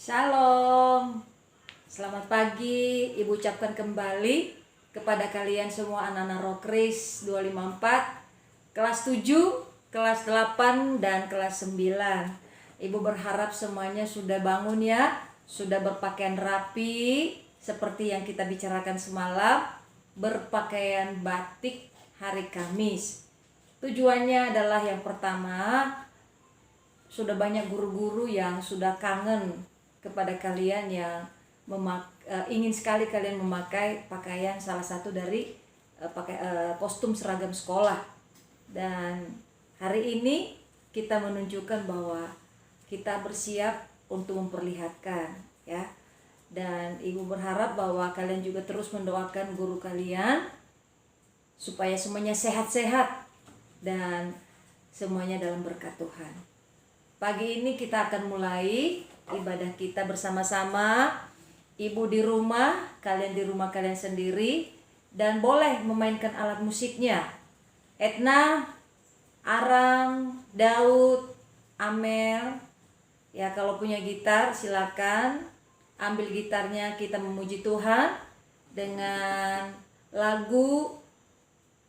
Shalom, selamat pagi. Ibu ucapkan kembali kepada kalian semua anak-anak Rokris 254, kelas 7, kelas 8, dan kelas 9. Ibu berharap semuanya sudah bangun ya, sudah berpakaian rapi, seperti yang kita bicarakan semalam, berpakaian batik hari Kamis. Tujuannya adalah yang pertama, sudah banyak guru-guru yang sudah kangen kepada kalian yang ingin sekali kalian memakai pakaian salah satu dari kostum seragam sekolah. Dan hari ini kita menunjukkan bahwa kita bersiap untuk memperlihatkan ya. Dan ibu berharap bahwa kalian juga terus mendoakan guru kalian supaya semuanya sehat-sehat dan semuanya dalam berkat Tuhan. Pagi ini kita akan mulai ibadah kita bersama-sama. Ibu di rumah, kalian di rumah kalian sendiri, dan boleh memainkan alat musiknya. Etna, Arang, Daud, Amel, ya kalau punya gitar silakan ambil gitarnya, kita memuji Tuhan dengan lagu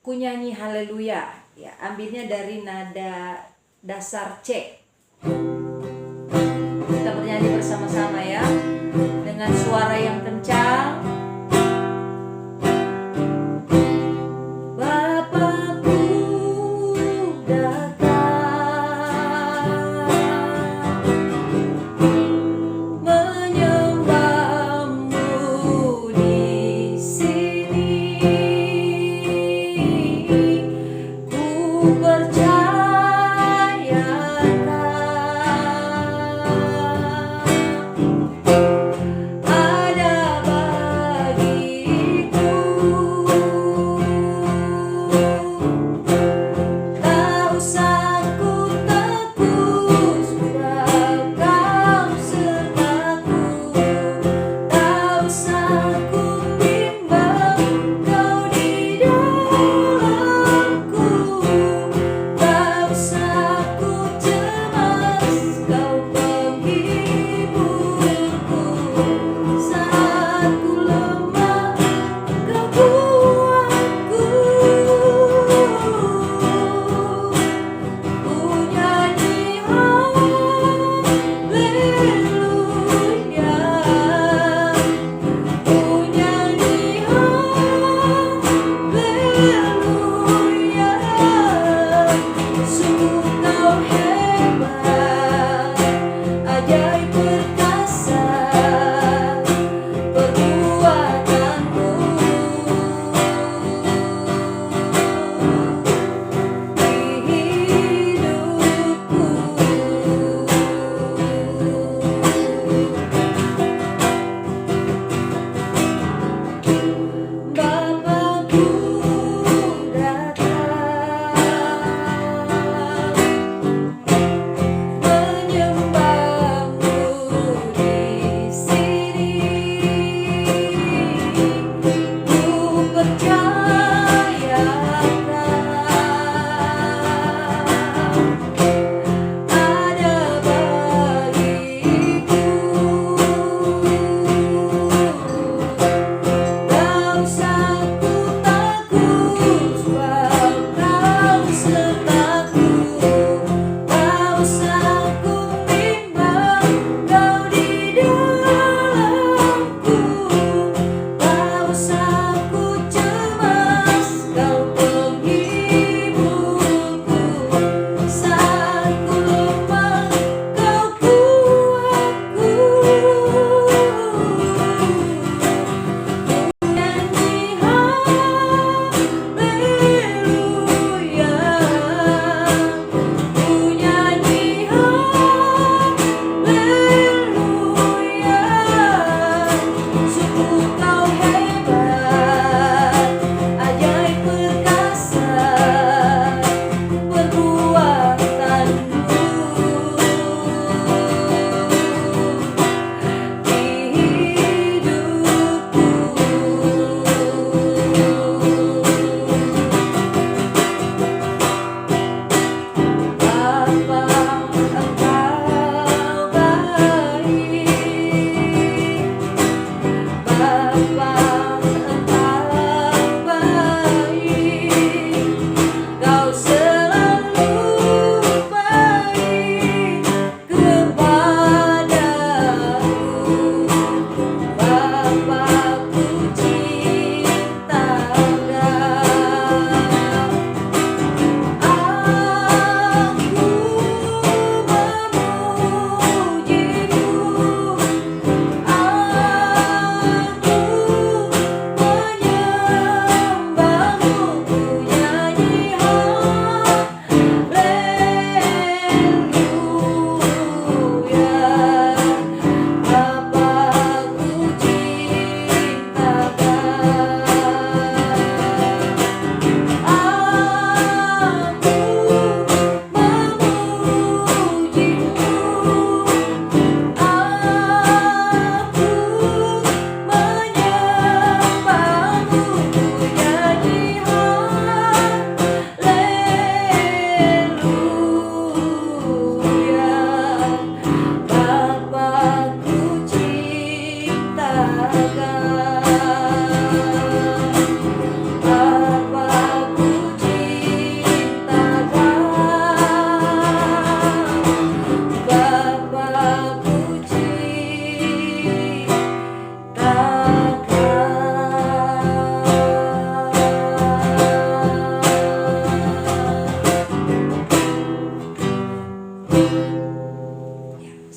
Ku Nyanyi Haleluya. Ya, ambilnya dari nada dasar C. Kita bernyanyi bersama-sama ya, dengan suara yang kencang. Bapakku datang menyembahmu di sini. Ku percaya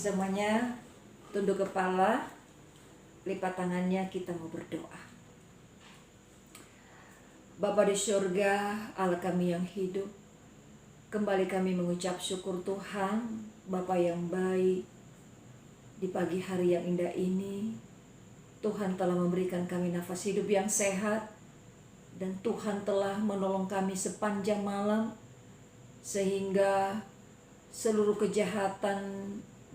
semuanya tunduk kepala, lipat tangannya, kita mau berdoa. Bapa di surga, Allah kami yang hidup, kembali kami mengucap syukur Tuhan, Bapa yang baik. Di pagi hari yang indah ini, Tuhan telah memberikan kami nafas hidup yang sehat, dan Tuhan telah menolong kami sepanjang malam, sehingga seluruh kejahatan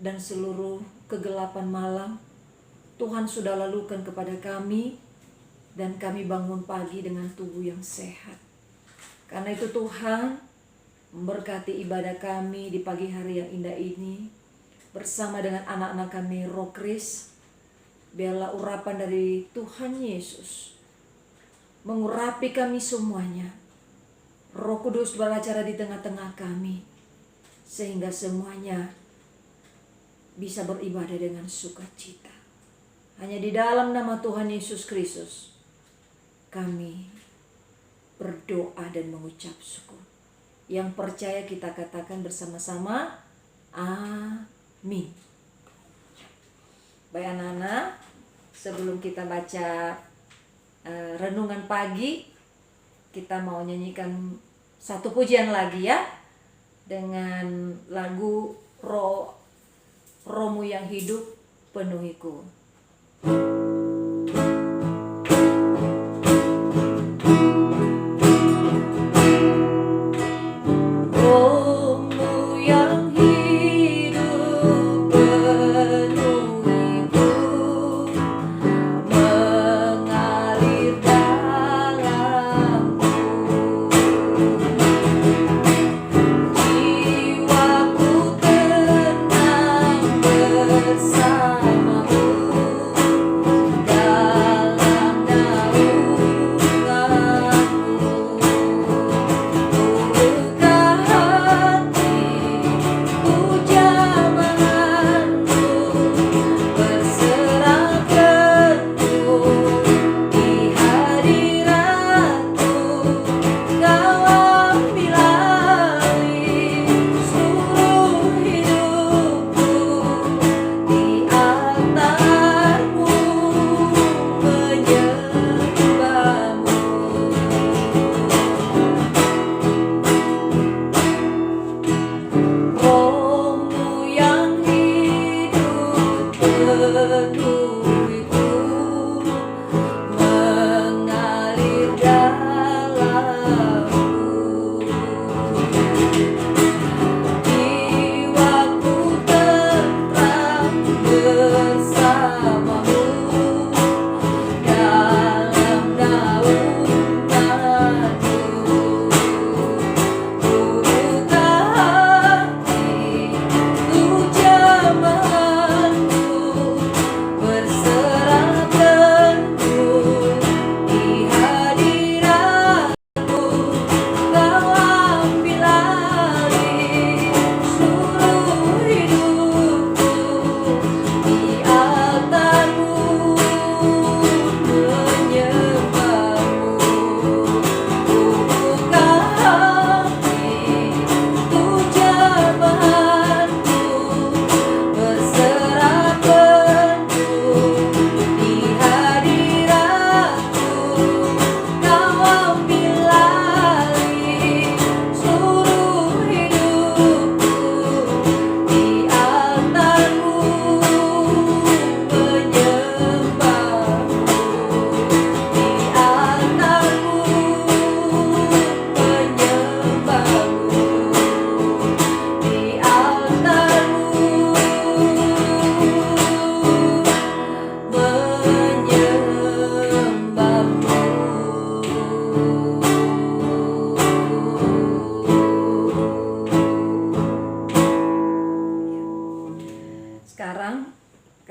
dan seluruh kegelapan malam Tuhan sudah lalukan kepada kami, dan kami bangun pagi dengan tubuh yang sehat. Karena itu Tuhan, memberkati ibadah kami di pagi hari yang indah ini bersama dengan anak-anak kami Roh Kris. Biarlah urapan dari Tuhan Yesus mengurapi kami semuanya. Roh Kudus beracara di tengah-tengah kami, sehingga semuanya bisa beribadah dengan sukacita. Hanya di dalam nama Tuhan Yesus Kristus kami berdoa dan mengucap syukur. Yang percaya kita katakan bersama-sama, amin. Baik anak-anak, sebelum kita baca renungan pagi, kita mau nyanyikan satu pujian lagi ya, dengan lagu Rohmu yang hidup penuhiku.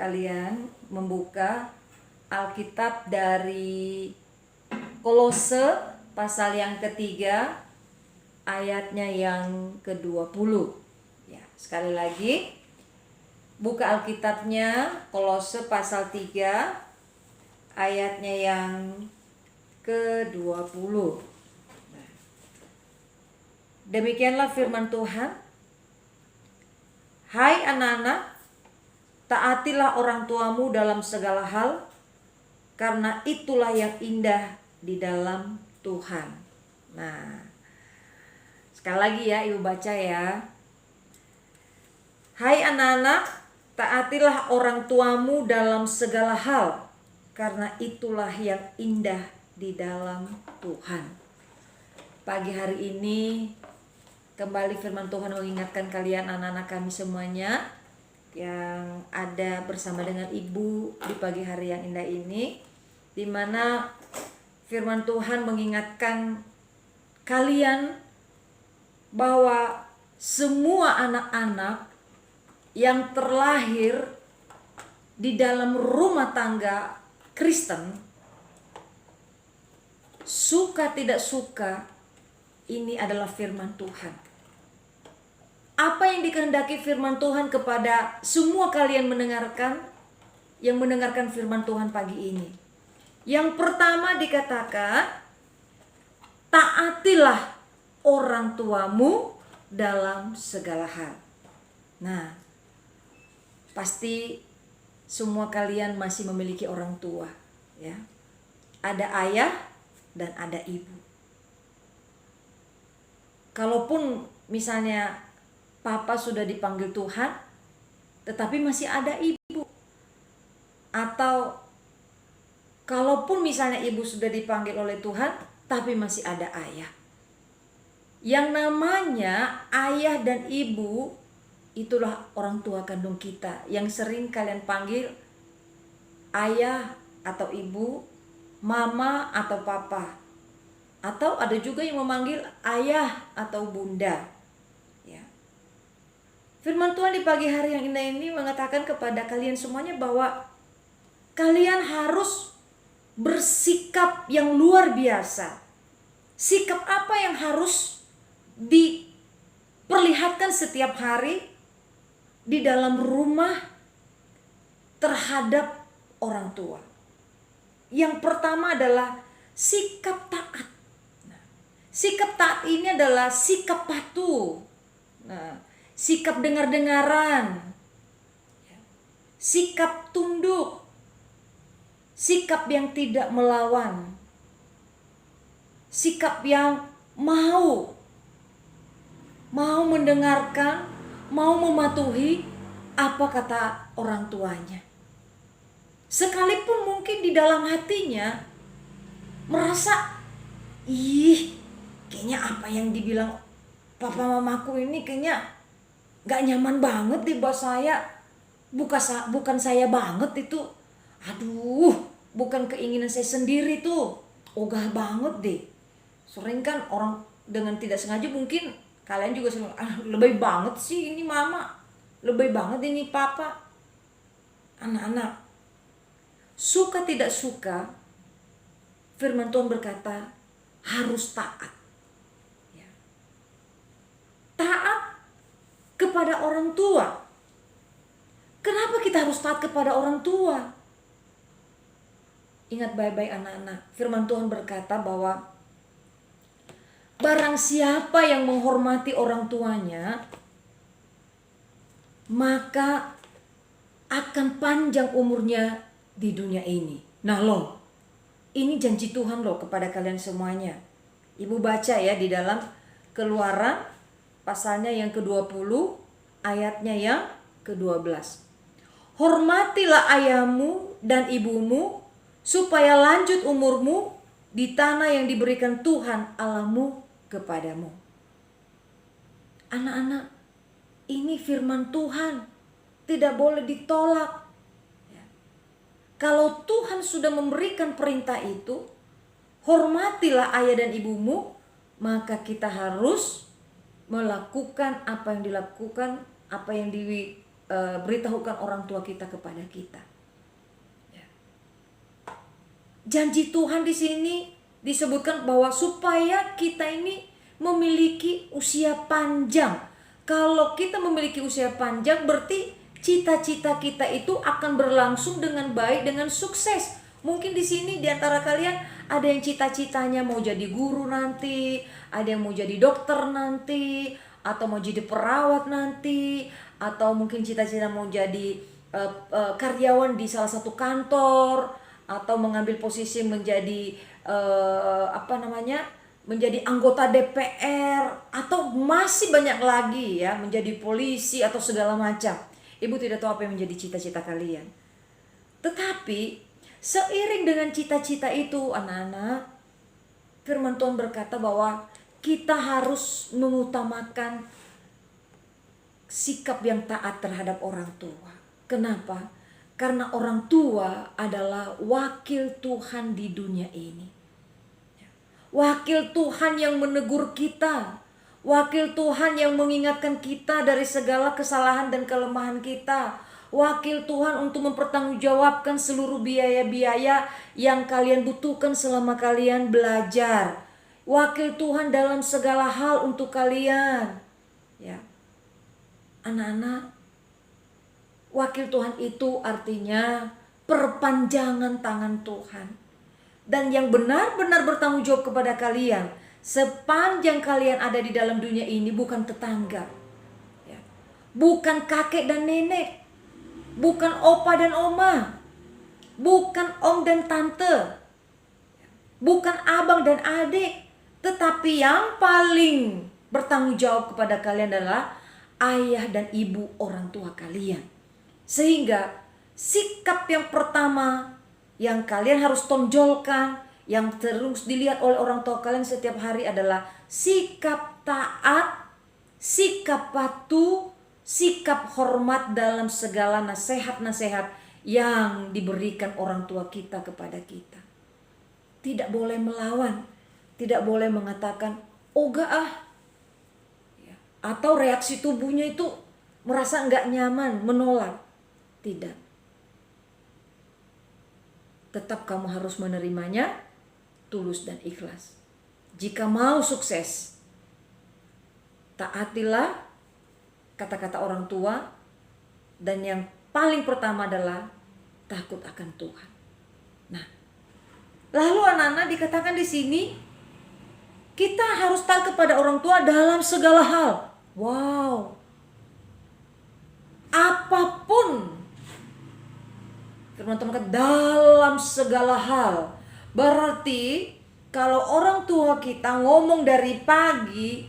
Kalian membuka Alkitab dari Kolose pasal yang ketiga, ayatnya yang ke-20. Ya, sekali lagi buka Alkitabnya Kolose pasal 3 ayatnya yang ke-20. Demikianlah firman Tuhan. Hai anak-anak, taatilah orang tuamu dalam segala hal, karena itulah yang indah di dalam Tuhan. Nah, sekali lagi ya Ibu baca ya. Hai anak-anak, taatilah orang tuamu dalam segala hal, karena itulah yang indah di dalam Tuhan. Pagi hari ini kembali firman Tuhan mengingatkan kalian anak-anak kami semuanya yang ada bersama dengan Ibu di pagi hari yang indah ini, di mana firman Tuhan mengingatkan kalian bahwa semua anak-anak yang terlahir di dalam rumah tangga Kristen, suka tidak suka, ini adalah firman Tuhan. Apa yang dikehendaki firman Tuhan kepada semua kalian yang mendengarkan firman Tuhan pagi ini? Yang pertama dikatakan, taatilah orang tuamu dalam segala hal. Nah, pasti semua kalian masih memiliki orang tua, ya. Ada ayah dan ada ibu. Kalaupun misalnya papa sudah dipanggil Tuhan, tetapi masih ada ibu. Atau kalaupun misalnya ibu sudah dipanggil oleh Tuhan, tapi masih ada ayah. Yang namanya ayah dan ibu, itulah orang tua kandung kita yang sering kalian panggil ayah atau ibu, mama atau papa. Atau ada juga yang memanggil ayah atau bunda. Ya. Firman Tuhan di pagi hari yang indah ini mengatakan kepada kalian semuanya bahwa kalian harus bersikap yang luar biasa. Sikap apa yang harus diperlihatkan setiap hari di dalam rumah terhadap orang tua? Yang pertama adalah sikap taat. Nah, sikap taat ini adalah sikap patuh. Nah, sikap dengar-dengaran, sikap tunduk, sikap yang tidak melawan, sikap yang mau mendengarkan, mau mematuhi apa kata orang tuanya. Sekalipun mungkin di dalam hatinya merasa, kayaknya apa yang dibilang papa mamaku ini kayaknya gak nyaman banget di buat saya. Bukan saya banget itu. Aduh, bukan keinginan saya sendiri tuh. Ogah banget deh. Sering kan orang dengan tidak sengaja mungkin kalian juga sering, lebay banget sih ini mama, lebay banget ini papa. Anak-anak, suka tidak suka, firman Tuhan berkata harus taat. Ya. Taat kepada orang tua. Kenapa kita harus taat kepada orang tua? Ingat baik-baik anak-anak, firman Tuhan berkata bahwa barang siapa yang menghormati orang tuanya, maka akan panjang umurnya di dunia ini. Nah loh, ini janji Tuhan loh kepada kalian semuanya. Ibu baca ya di dalam Keluaran pasalnya yang ke-20, ayatnya yang ke-12. Hormatilah ayahmu dan ibumu, supaya lanjut umurmu di tanah yang diberikan Tuhan Allahmu kepadamu. Anak-anak, ini firman Tuhan, tidak boleh ditolak. Ya. Kalau Tuhan sudah memberikan perintah itu, hormatilah ayah dan ibumu, maka kita harus melakukan apa yang dilakukan, apa yang diberitahukan orang tua kita kepada kita. Ya. Janji Tuhan di sini disebutkan bahwa supaya kita ini memiliki usia panjang. Kalau kita memiliki usia panjang, berarti cita-cita kita itu akan berlangsung dengan baik, dengan sukses. Mungkin di sini di antara kalian ada yang cita-citanya mau jadi guru nanti, ada yang mau jadi dokter nanti, atau mau jadi perawat nanti, atau mungkin cita-cita mau jadi karyawan di salah satu kantor, atau mengambil posisi menjadi menjadi anggota DPR, atau masih banyak lagi ya, menjadi polisi atau segala macam. Ibu tidak tahu apa yang menjadi cita-cita kalian. Tetapi seiring dengan cita-cita itu anak-anak, firman Tuhan berkata bahwa kita harus mengutamakan sikap yang taat terhadap orang tua. Kenapa? Karena orang tua adalah wakil Tuhan di dunia ini. Wakil Tuhan yang menegur kita. Wakil Tuhan yang mengingatkan kita dari segala kesalahan dan kelemahan kita. Wakil Tuhan untuk mempertanggungjawabkan seluruh biaya-biaya yang kalian butuhkan selama kalian belajar. Wakil Tuhan dalam segala hal untuk kalian. Ya. Anak-anak, wakil Tuhan itu artinya perpanjangan tangan Tuhan. Dan yang benar-benar bertanggung jawab kepada kalian sepanjang kalian ada di dalam dunia ini bukan tetangga, ya. Bukan kakek dan nenek, bukan opa dan oma, bukan om dan tante, bukan abang dan adik. Tetapi yang paling bertanggung jawab kepada kalian adalah ayah dan ibu orang tua kalian. Sehingga sikap yang pertama yang kalian harus tonjolkan, yang terus dilihat oleh orang tua kalian setiap hari adalah sikap taat, sikap patuh, sikap hormat dalam segala nasihat-nasihat yang diberikan orang tua kita kepada kita. Tidak boleh melawan, tidak boleh mengatakan "oga ah", atau reaksi tubuhnya itu merasa enggak nyaman, menolak. Tidak. Tetap kamu harus menerimanya tulus dan ikhlas. Jika mau sukses, taatilah kata-kata orang tua, dan yang paling pertama adalah takut akan Tuhan. Nah, lalu anak-anak dikatakan di sini kita harus taat kepada orang tua dalam segala hal. Wow. Apapun, teman-teman, dalam segala hal. Berarti kalau orang tua kita ngomong dari pagi,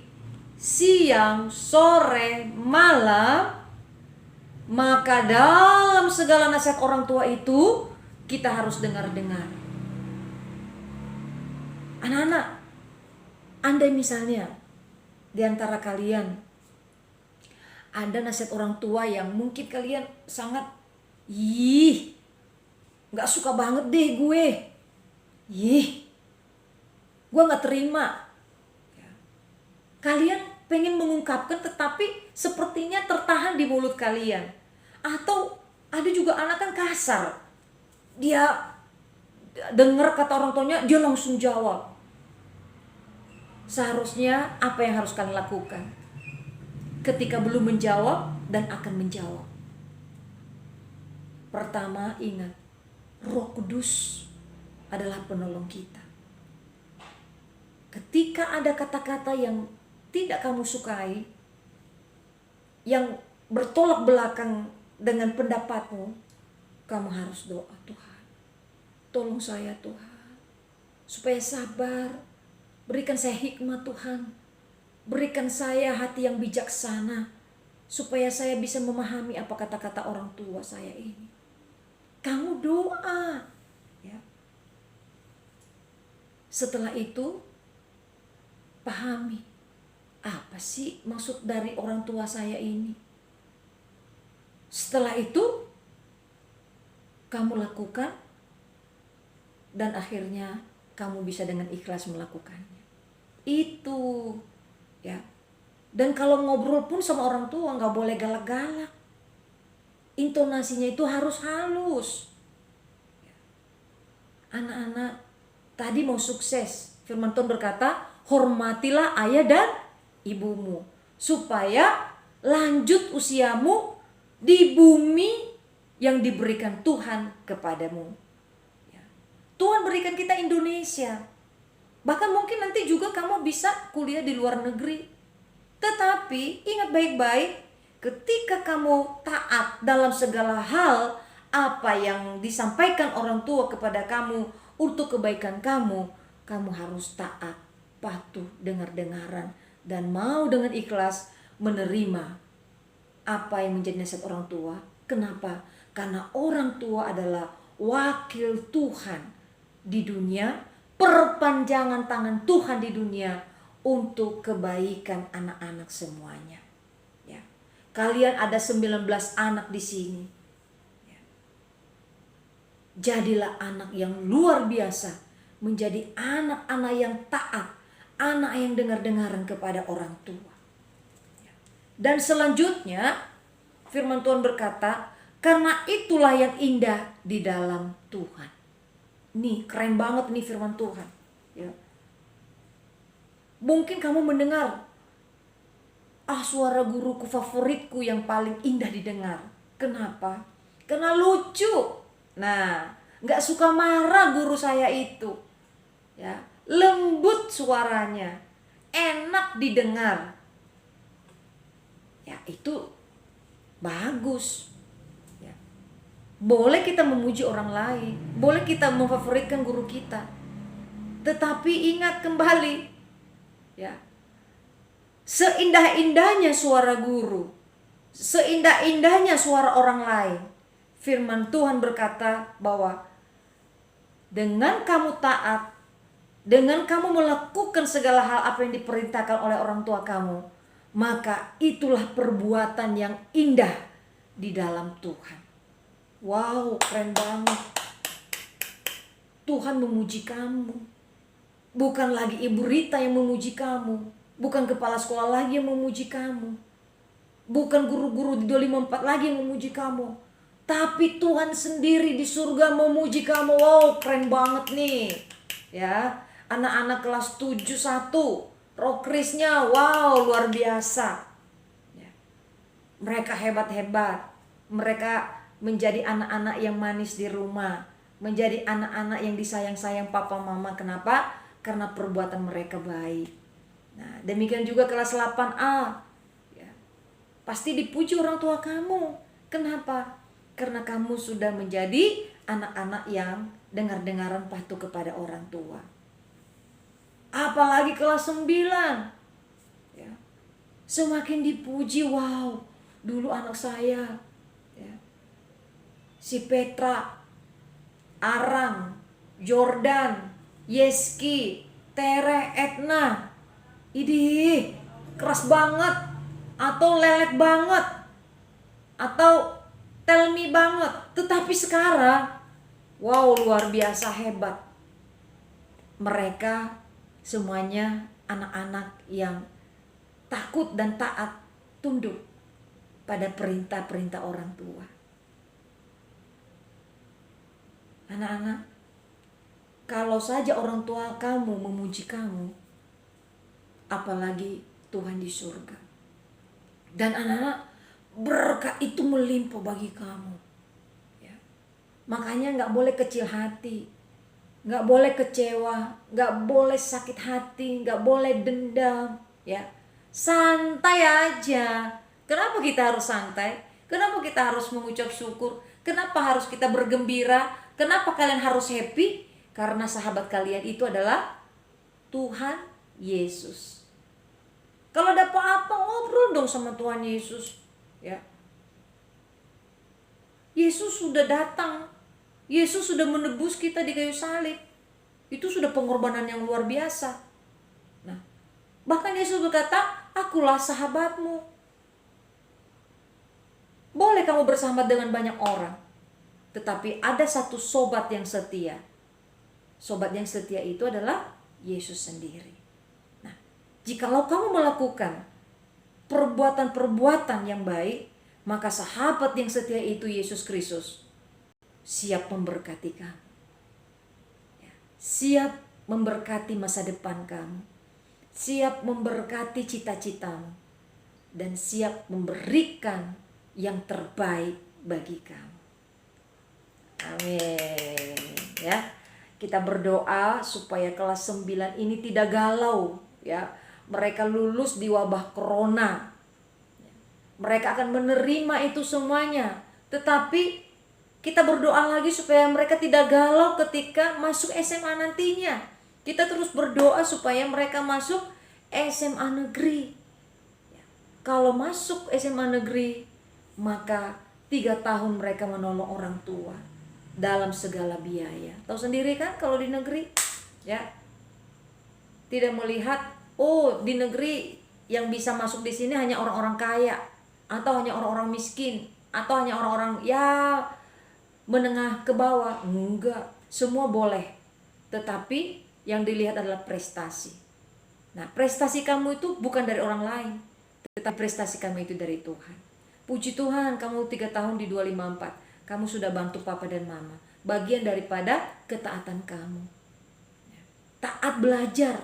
siang, sore, malam, maka dalam segala nasihat orang tua itu kita harus dengar-dengar. Anak-anak, andai misalnya di antara kalian ada nasihat orang tua yang mungkin kalian sangat gak suka banget deh gue, gue gak terima. Kalian pengen mengungkapkan tetapi sepertinya tertahan di mulut kalian. Atau ada juga anak kan kasar, dia dengar kata orang tuanya dia langsung jawab. Seharusnya apa yang harus kalian lakukan ketika belum menjawab dan akan menjawab? Pertama, ingat, Roh Kudus adalah penolong kita. Ketika ada kata-kata yang tidak kamu sukai, yang bertolak belakang dengan pendapatmu, kamu harus doa, Tuhan, tolong saya Tuhan, supaya sabar. Berikan saya hikmat Tuhan. Berikan saya hati yang bijaksana, supaya saya bisa memahami apa kata-kata orang tua saya ini. Kamu doa, ya. Setelah itu pahami, apa sih maksud dari orang tua saya ini. Setelah itu kamu lakukan, dan akhirnya kamu bisa dengan ikhlas melakukannya. Itu, ya. Dan kalau ngobrol pun sama orang tua gak boleh galak-galak. Intonasinya itu harus halus. Anak-anak, tadi mau sukses, firman Tuhan berkata, hormatilah ayah dan ibumu, supaya lanjut usiamu di bumi yang diberikan Tuhan kepadamu. Tuhan berikan kita Indonesia. Bahkan mungkin nanti juga kamu bisa kuliah di luar negeri. Tetapi ingat baik-baik, Ketika kamu taat dalam segala hal apa yang disampaikan orang tua kepada kamu untuk kebaikan kamu, kamu harus taat, patuh, dengar-dengaran, dan mau dengan ikhlas menerima apa yang menjadi nasihat orang tua. Kenapa? Karena orang tua adalah wakil Tuhan di dunia, perpanjangan tangan Tuhan di dunia untuk kebaikan anak-anak semuanya. Ya. Kalian ada 19 anak di sini. Ya. Jadilah anak yang luar biasa, menjadi anak-anak yang taat, anak yang dengar-dengaran kepada orang tua. Ya. Dan selanjutnya firman Tuhan berkata, karena itulah yang indah di dalam Tuhan. Nih keren banget nih firman Tuhan. Ya. Mungkin kamu mendengar, suara guruku favoritku yang paling indah didengar. Kenapa? Karena lucu. Nah, gak suka marah guru saya itu. Ya, lembut suaranya, enak didengar. Ya, itu bagus. Ya. Boleh kita memuji orang lain, boleh kita memfavoritkan guru kita. Tetapi ingat kembali, ya, seindah-indahnya suara guru, seindah-indahnya suara orang lain, firman Tuhan berkata bahwa dengan kamu taat, dengan kamu melakukan segala hal apa yang diperintahkan oleh orang tua kamu, maka itulah perbuatan yang indah di dalam Tuhan. Wow, keren banget. Tuhan memuji kamu. Bukan lagi Ibu Rita yang memuji kamu, bukan kepala sekolah lagi yang memuji kamu, bukan guru-guru di 254 lagi yang memuji kamu, tapi Tuhan sendiri di surga memuji kamu. Wow, keren banget nih. Ya, anak-anak kelas 71, Rokrisnya wow, luar biasa. Ya. Mereka hebat-hebat. Mereka menjadi anak-anak yang manis di rumah, menjadi anak-anak yang disayang-sayang papa mama. Kenapa? Karena perbuatan mereka baik. Nah, demikian juga kelas 8A. Ya. Pasti dipuji orang tua kamu. Kenapa? Karena kamu sudah menjadi anak-anak yang dengar-dengaran patuh kepada orang tua. Apalagi kelas 9. Ya. Semakin dipuji, wow, dulu anak saya, ya, si Petra, Arang, Jordan, Yeski, Tere, Etna, idih, keras banget, atau lelet banget, atau tell me banget. Tetapi sekarang, wow, luar biasa hebat. Mereka semuanya anak-anak yang takut dan taat, tunduk pada perintah-perintah orang tua. Anak-anak, kalau saja orang tua kamu memuji kamu, apalagi Tuhan di surga. Dan anak-anak, berkat itu melimpah bagi kamu. Ya. Makanya gak boleh kecil hati, gak boleh kecewa, gak boleh sakit hati, gak boleh dendam. Ya. Santai aja. Kenapa kita harus santai? Kenapa kita harus mengucap syukur? Kenapa harus kita bergembira? Kenapa kalian harus happy? Karena sahabat kalian itu adalah Tuhan Yesus. Kalau ada apa-apa, ngobrol dong sama Tuhan Yesus. Ya. Yesus sudah datang. Yesus sudah menebus kita di kayu salib. Itu sudah pengorbanan yang luar biasa. Nah, bahkan Yesus berkata, akulah sahabatmu. Boleh kamu bersama dengan banyak orang, tetapi ada satu sobat yang setia. Sobat yang setia itu adalah Yesus sendiri. Nah, jikalau kamu melakukan perbuatan-perbuatan yang baik, maka sahabat yang setia itu Yesus Kristus siap memberkati kamu. Ya, siap memberkati masa depan kamu. Siap memberkati cita-citamu. Dan siap memberikan yang terbaik bagi kamu. Amin. Ya. Kita berdoa supaya kelas 9 ini tidak galau, ya. Mereka lulus di wabah corona. Mereka akan menerima itu semuanya. Tetapi kita berdoa lagi supaya mereka tidak galau ketika masuk SMA nantinya. Kita terus berdoa supaya mereka masuk SMA negeri. Kalau masuk SMA negeri, maka 3 tahun mereka menolong orang tua dalam segala biaya. Tahu sendiri kan kalau di negeri, ya, tidak melihat, oh di negeri yang bisa masuk di sini hanya orang-orang kaya, atau hanya orang-orang miskin, atau hanya orang-orang ya menengah ke bawah. Enggak, semua boleh. Tetapi yang dilihat adalah prestasi. Nah, prestasi kamu itu bukan dari orang lain, tetapi prestasi kamu itu dari Tuhan. Puji Tuhan, kamu 3 tahun di 254, kamu sudah bantu papa dan mama. Bagian daripada ketaatan kamu. Taat belajar.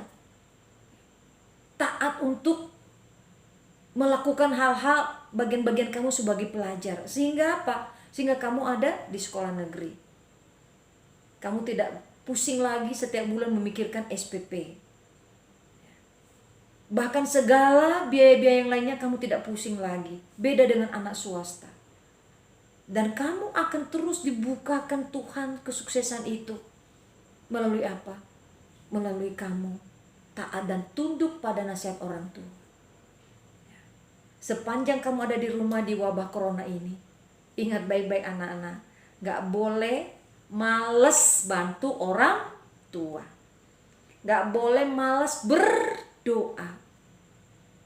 Taat untuk melakukan hal-hal bagian-bagian kamu sebagai pelajar. Sehingga apa? Sehingga kamu ada di sekolah negeri. Kamu tidak pusing lagi setiap bulan memikirkan SPP. Bahkan segala biaya-biaya yang lainnya kamu tidak pusing lagi. Beda dengan anak swasta. Dan kamu akan terus dibukakan Tuhan kesuksesan itu. Melalui apa? Melalui kamu taat dan tunduk pada nasihat orang tua. Sepanjang kamu ada di rumah di wabah corona ini, ingat baik-baik anak-anak, gak boleh males bantu orang tua, gak boleh males berdoa,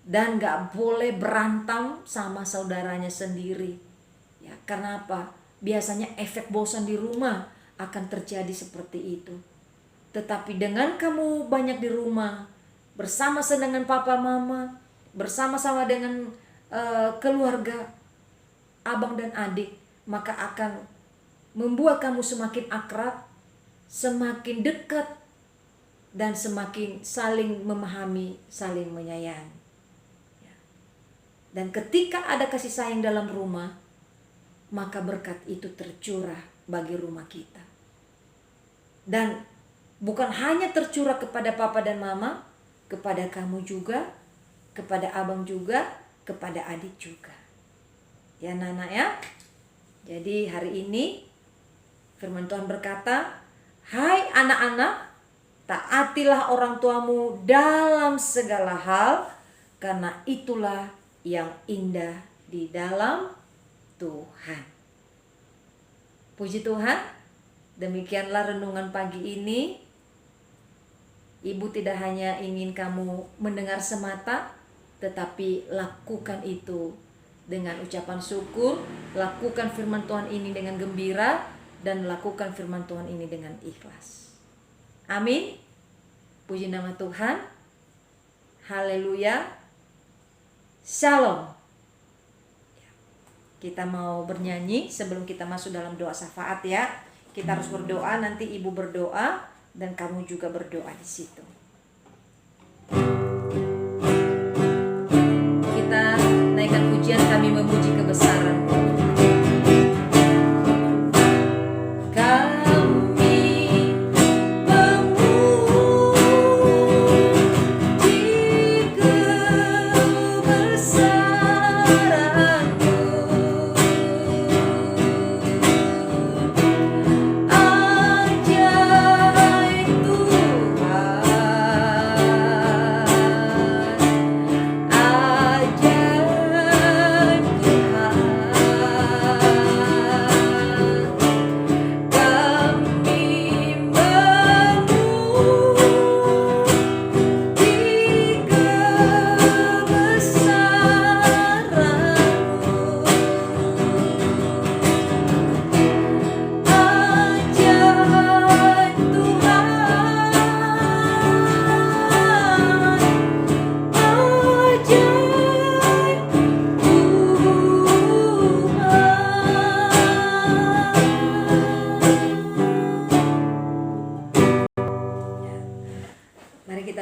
dan gak boleh berantem sama saudaranya sendiri. Ya, karena apa? Biasanya efek bosan di rumah akan terjadi seperti itu. Tetapi dengan kamu banyak di rumah, bersama dengan papa mama, bersama-sama dengan keluarga, abang dan adik, maka akan membuat kamu semakin akrab, semakin dekat, dan semakin saling memahami, saling menyayangi. Dan ketika ada kasih sayang dalam rumah, maka berkat itu tercurah bagi rumah kita. Dan bukan hanya tercurah kepada papa dan mama, kepada kamu juga, kepada abang juga, kepada adik juga. Ya Nana ya. Jadi hari ini firman Tuhan berkata, hai anak-anak, taatilah orang tuamu dalam segala hal, karena itulah yang indah di dalam Tuhan. Puji Tuhan. Demikianlah renungan pagi ini. Ibu tidak hanya ingin kamu mendengar semata, tetapi lakukan itu dengan ucapan syukur, lakukan firman Tuhan ini dengan gembira, dan lakukan firman Tuhan ini dengan ikhlas. Amin. Puji nama Tuhan. Haleluya. Shalom. Kita mau bernyanyi sebelum kita masuk dalam doa syafaat ya. Kita harus berdoa, nanti ibu berdoa dan kamu juga berdoa di situ. Kita naikkan pujian, kami memuji kebesaran-Mu.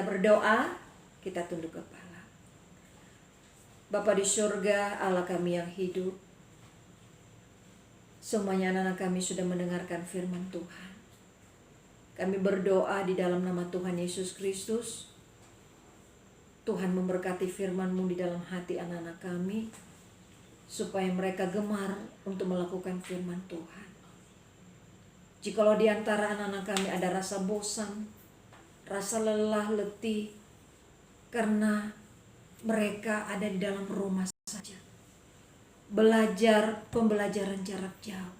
Berdoa, kita tunduk kepala. Bapa di surga, Allah kami yang hidup, semuanya anak-anak kami sudah mendengarkan firman Tuhan. Kami berdoa di dalam nama Tuhan Yesus Kristus. Tuhan memberkati firman-Mu di dalam hati anak-anak kami. supaya mereka gemar untuk melakukan firman Tuhan. Jikalau di antara anak-anak kami ada rasa bosan, rasa lelah, letih, karena mereka ada di dalam rumah saja, belajar pembelajaran jarak jauh,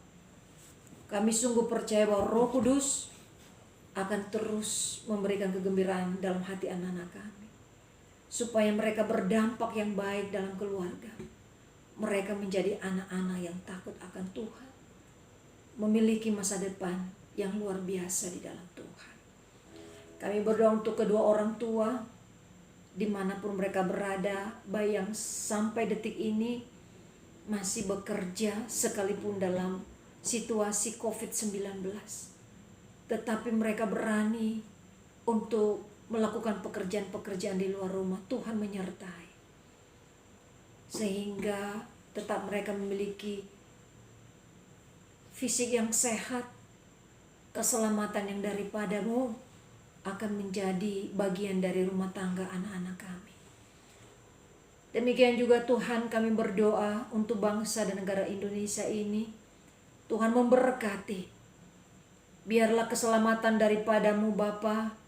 kami sungguh percaya bahwa Roh Kudus akan terus memberikan kegembiraan dalam hati anak-anak kami, supaya mereka berdampak yang baik dalam keluarga. Mereka menjadi anak-anak yang takut akan Tuhan, memiliki masa depan yang luar biasa di dalam Tuhan. Kami berdoa untuk kedua orang tua, dimanapun mereka berada, baik yang sampai detik ini masih bekerja sekalipun dalam situasi COVID-19. Tetapi mereka berani untuk melakukan pekerjaan-pekerjaan di luar rumah. Tuhan menyertai, sehingga tetap mereka memiliki fisik yang sehat. Keselamatan yang daripadamu akan menjadi bagian dari rumah tangga anak-anak kami. Demikian juga Tuhan, kami berdoa untuk bangsa dan negara Indonesia ini. Tuhan memberkati. Biarlah keselamatan daripadamu Bapa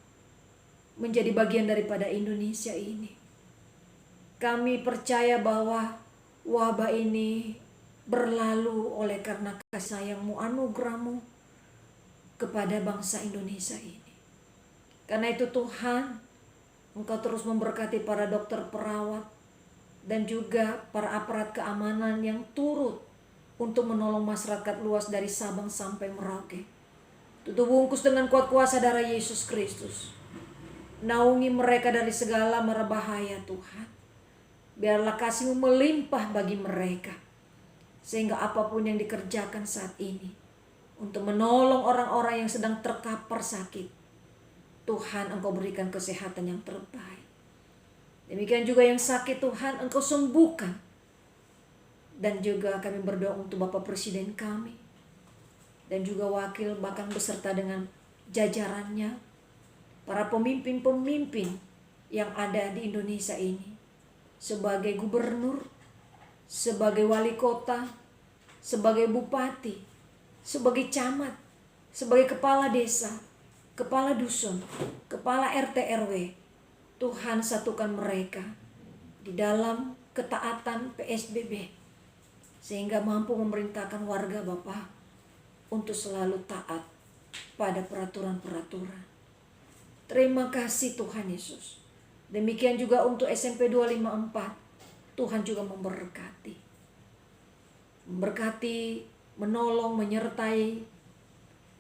menjadi bagian daripada Indonesia ini. Kami percaya bahwa wabah ini berlalu oleh karena kasih sayang-Mu, anugerah-Mu kepada bangsa Indonesia ini. Karena itu Tuhan, Engkau terus memberkati para dokter, perawat, dan juga para aparat keamanan yang turut untuk menolong masyarakat luas dari Sabang sampai Merauke. Tutup bungkus dengan kuat kuasa darah Yesus Kristus. Naungi mereka dari segala mara bahaya Tuhan. Biarlah kasih-Mu melimpah bagi mereka, sehingga apapun yang dikerjakan saat ini untuk menolong orang-orang yang sedang terkapar sakit, Tuhan Engkau berikan kesehatan yang terbaik. Demikian juga yang sakit Tuhan Engkau sembuhkan. Dan juga kami berdoa untuk Bapak Presiden kami, dan juga wakil, bahkan beserta dengan jajarannya, para pemimpin-pemimpin yang ada di Indonesia ini, sebagai gubernur, sebagai wali kota, sebagai bupati, sebagai camat, sebagai kepala desa, kepala dusun, kepala RT RW. Tuhan satukan mereka di dalam ketaatan PSBB, sehingga mampu memerintahkan warga Bapa untuk selalu taat pada peraturan-peraturan. Terima kasih Tuhan Yesus. Demikian juga untuk SMP 254, Tuhan juga memberkati. Memberkati, menolong, menyertai,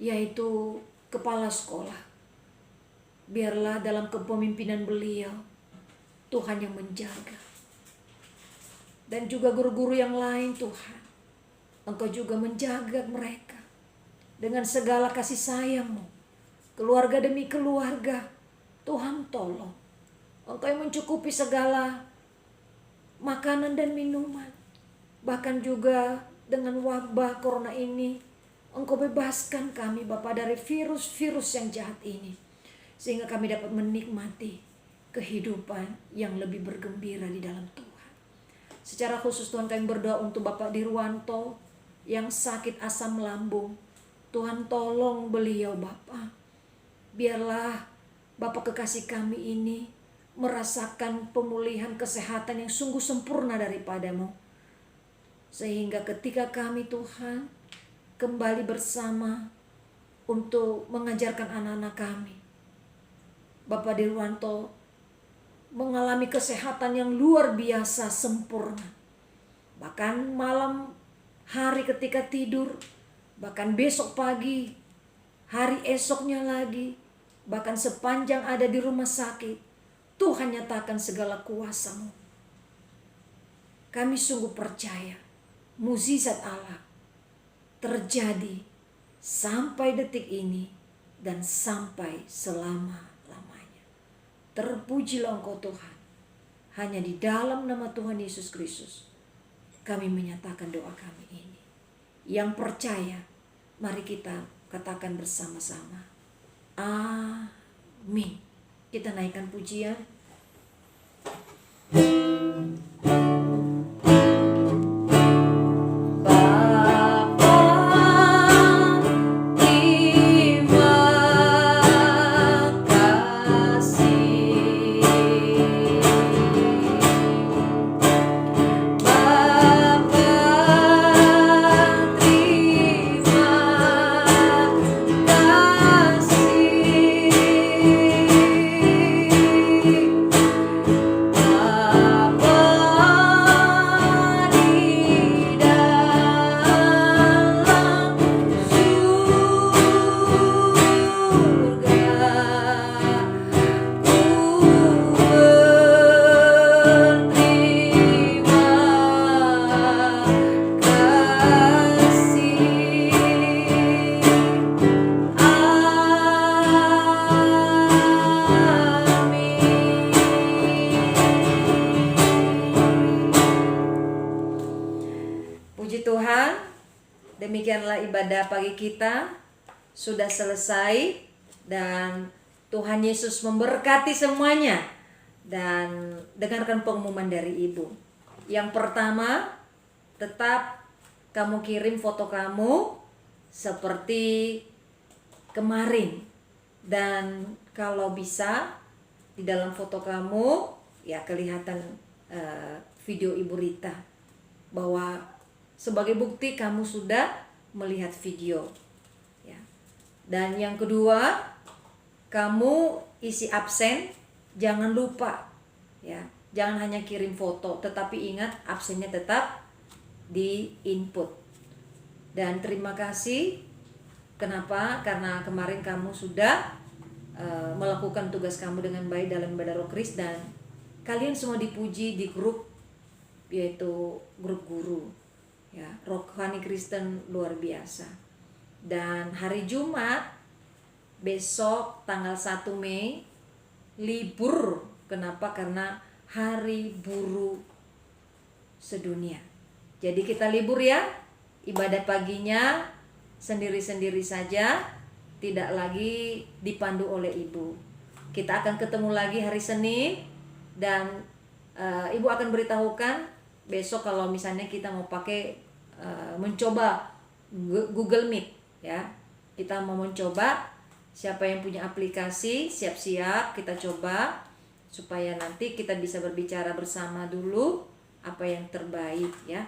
yaitu kepala sekolah. Biarlah dalam kepemimpinan beliau, Tuhan yang menjaga. Dan juga guru-guru yang lain Tuhan, Engkau juga menjaga mereka dengan segala kasih sayang-Mu. Keluarga demi keluarga, Tuhan tolong. Engkau yang mencukupi segala makanan dan minuman. Bahkan juga dengan wabah corona ini, Engkau bebaskan kami Bapa dari virus-virus yang jahat ini, sehingga kami dapat menikmati kehidupan yang lebih bergembira di dalam Tuhan. Secara khusus Tuhan, kami berdoa untuk Bapak Dirwanto yang sakit asam lambung. Tuhan tolong beliau Bapa. Biarlah Bapak kekasih kami ini merasakan pemulihan kesehatan yang sungguh sempurna daripada-Mu, sehingga ketika kami Tuhan kembali bersama untuk mengajarkan anak-anak kami, Bapak Dirwanto mengalami kesehatan yang luar biasa sempurna. Bahkan malam hari ketika tidur, bahkan besok pagi, hari esoknya lagi, bahkan sepanjang ada di rumah sakit, Tuhan nyatakan segala kuasa-Mu. Kami sungguh percaya mukjizat Allah terjadi sampai detik ini dan sampai selama-lamanya. Terpujilah Engkau Tuhan. Hanya di dalam nama Tuhan Yesus Kristus kami menyatakan doa kami ini. Yang percaya, mari kita katakan bersama-sama, amin. Kita naikkan pujian. ibadah pagi kita sudah selesai dan Tuhan Yesus memberkati semuanya. Dan dengarkan pengumuman dari ibu. Yang pertama, tetap kamu kirim foto kamu seperti kemarin. Dan kalau bisa di dalam foto kamu ya kelihatan video Ibu Rita, bahwa sebagai bukti kamu sudah melihat video ya. Dan yang kedua, kamu isi absen. Jangan lupa ya, jangan hanya kirim foto, tetapi ingat absennya tetap di input. Dan terima kasih. Kenapa? Karena kemarin kamu sudah melakukan tugas kamu dengan baik dalam ibadah Roh Kris, dan kalian semua dipuji di grup, yaitu grup guru ya, Rohani Kristen luar biasa. Dan hari Jumat besok tanggal 1 Mei libur. Kenapa? Karena hari buruh sedunia. Jadi kita libur ya. Ibadah paginya sendiri-sendiri saja, tidak lagi dipandu oleh ibu. Kita akan ketemu lagi hari Senin, dan ibu akan beritahukan besok kalau misalnya kita mau pakai mencoba Google Meet ya. Kita mau mencoba. Siapa yang punya aplikasi, siap-siap kita coba supaya nanti kita bisa berbicara bersama dulu apa yang terbaik ya.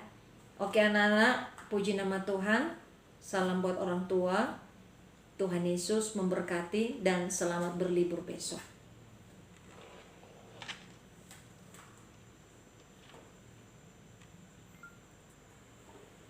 Oke anak-anak, puji nama Tuhan. Salam buat orang tua. Tuhan Yesus memberkati dan selamat berlibur besok.